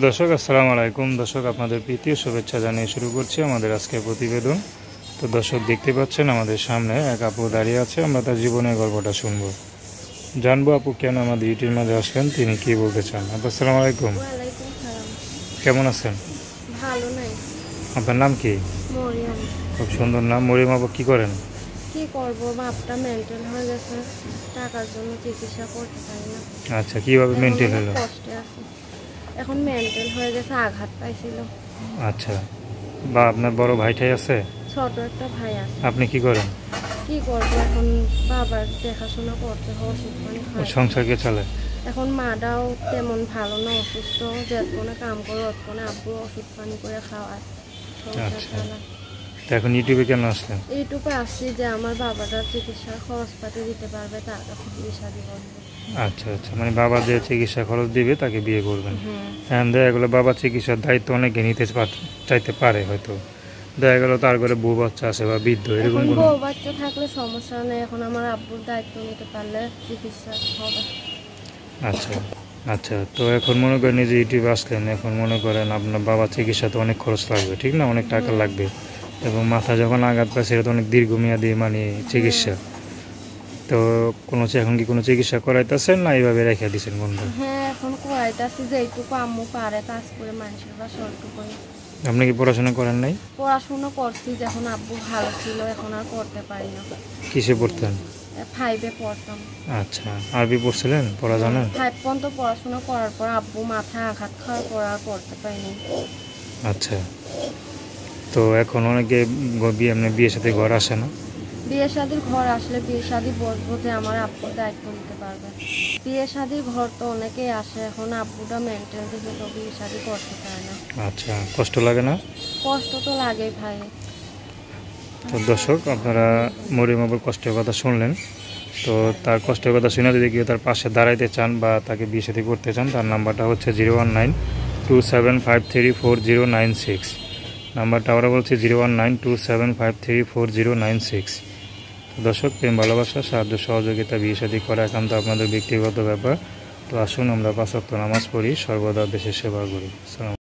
দর্শক আসসালামু আলাইকুম। দর্শক আপনাদের প্রীতীয় শুভেচ্ছা জানিয়ে শুরু করছি আমাদের আজকের প্রতিবেদন। তো দর্শক দেখতে পাচ্ছেন আমাদের সামনে এক আপু দাঁড়িয়ে আছে, আমরা তার জীবনের গল্পটা শুনবো, জানবো আপু কেন আমাদের ইউটিউবের মাঝে আসলেন, তিনি কি বলতে চান। আপু আসসালামু আলাইকুম, ওয়ালাইকুম সালাম। কেমন আছেন? ভালো নাই। আপনার নাম কি? মরিয়ম। খুব সুন্দর নাম। মরিয়ম আপু কি করেন? কি করব, বাপটা মেন্টাল হয়ে গেছে, টাকার জন্য চিকিৎসা করতে পারি না। আচ্ছা, কিভাবে এখন মেন্টাল অনেক হলো? কষ্টে আছি। এখন মেন্টাল হয়ে গেছে, আঘাত পাইছিল। আচ্ছা, বা আপনার বড় ভাইটাই আছে? ছোট একটা ভাই আছে। আপনি কি করেন? কি করব, এখন বাবার দেখাশোনা করতে হয়, ওষুধ পানি ও খাই। সংসার কে চলে? এখন মাটাও তেমন ভালো না, অসুস্থ, যেতক্ষণে কাম করে অতক্ষণে আব্বু ওষুধ পানি করে খাওয়ায়, সংসার আচ্ছা, চালায়। তো এখন ইউটিউবে কেন আসলেন? এইটুকু আসছি যে আমার বাবাটার চিকিৎসার খরচপাতি দিতে পারবে, তার কাছে বিয়ে শাদী করবো। আচ্ছা আচ্ছা, মানে বাবা যে চিকিৎসা খরচ দিবে তাকে বিয়ে করবেন। হ্যাঁ। হ্যাঁ, দেখা গেলো বাবার চিকিৎসার দায়িত্ব অনেকে নিতে চাইতে পারে, হয়তো দেখা গেলো তার ঘরে বউ বাচ্চা আছে বা বৃদ্ধ, এরকম এখন কোনো। বউ বাচ্চা থাকলে সমস্যা নেই, এখন আমার আব্বুর দায়িত্ব নিতে পারলে চিকিৎসা হবে। আচ্ছা আচ্ছা, তো এখন মনে করেন এই যে ইউটিউবে আসলেন, এখন মনে করেন আপনার বাবার চিকিৎসাতে অনেক খরচ লাগবে, ঠিক না? অনেক টাকা লাগবে, এবং মাথা যখন আঘাত পায় সেটা তো অনেক দীর্ঘমেয়াদী মানে চিকিৎসা। তো এখন কি কোনো চিকিৎসা করাইতেছেন না এইভাবে রেখে দিচ্ছেন বন্ধ? হ্যাঁ, এখন করাইতেছি যে এইটুকু আম্মু পারে কাজ করে মানুষের বা সরটুকু। আপনি কি পড়াশোনা করেন নাই? পড়াশুনো করছি, যখন আব্বু ভালো ছিল, এখন আর করতে পারি না। কিসে পড়তেন? 5-এ পড়তাম। আচ্ছা, আরবি পড়ছিলেন, পড়া জানেন? 5 পর্যন্ত পড়াশোনা করার পর আব্বু মাথায় আঘাত খাওয়ার পর আর পড়তে পারিনি। আচ্ছা, তো এখন অনেকে বিয়ের সাথে ঘর আসে না? বিয়ে শাদির ঘর আসলে বিয়ে শাদি বসবো যে আমার আব্বুর দায়িত্ব নিতে পারবে। বিয়ে শাদির ঘর তো অনেকেই আসে, এখন আব্বুটা মেন্টাল দেখে তো বিয়ে শাদি করতে পারে না। আচ্ছা, কষ্ট লাগে না? কষ্ট তো লাগেই ভাই। তো দর্শক, আপনারা মরিয়ম আপুর কষ্টের কথা শুনলেন। তো তার কষ্টের কথা শুনে যদি কেউ তার পাশে দাঁড়াইতে চান বা তাকে বিয়ে সাথে করতে চান, তার নাম্বারটা হচ্ছে 01927534096। নাম্বারটা আমরা বলছি 01927534096। তো দর্শক, প্রেম ভালোবাসা সাহায্য সহযোগিতা বিয়ে সাথে করা একান্ত আপনাদের ব্যক্তিগত ব্যাপার। তো আসুন আমরা 5 ওয়াক্ত নামাজ পড়ি, সর্বদা দেশের সেবা করি। আসসালামু